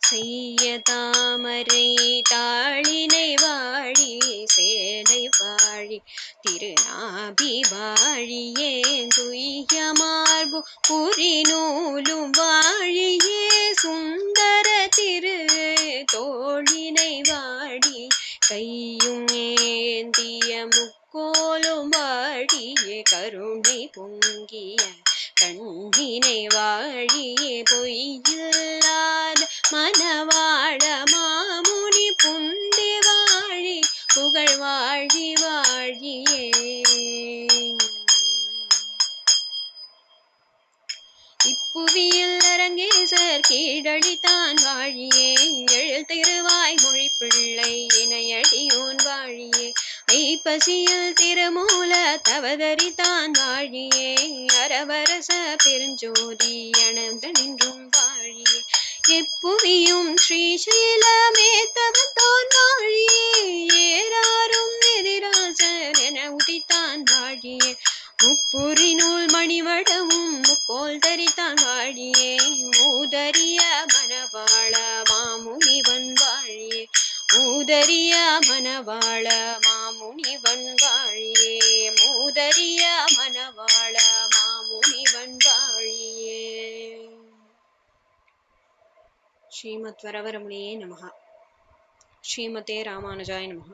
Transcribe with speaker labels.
Speaker 1: செய்ய தாமரை தாளினை வாழி சேலை வாழி திருநாபி வாழியே துய்ய மார்பு புரிநூலும் வாழியே சுந்தர திரு தோழினை வாழி கையும் ஏந்திய முக்கோலும் வாழியே கருணை பொங்கிய கண்ணினை வாழியே பொய்யில்லாத மனவாழ மாமுனி புந்தி வாழி புகழ் வாழி வாழியே. இப்புவியில் அரங்கேசர் கீழடித்தான் வாழியே எழில் திருவாய் மொழி பிள்ளை இணையடியோன் வாழியே ஐப்பசியில் திருமூல தவதரித்தான் வாழியே அரவரச பெருஞ்சோதி அனந்த நின்றும் வாழியே எப்புவியும் ஸ்ரீசைலமேத்தவத்தோன் வாழியே ஏறாரும் எதிராசன் என உதித்தான் வாழியே முப்புரி நூல் மணிவடமும் முக்கோல் தரித்தான் வாழியே மூதரிய மனவாள மாமுனிவன் வாழியே மூதரிய மனவாள மாமுனிவன் வாழியே மூதரிய மனவாள மாமுனிவன் வாழியே. ஸ்ரீமத் வரவரமுனியே நமஹ. ஸ்ரீமதே ராமானுஜாய நமஹ.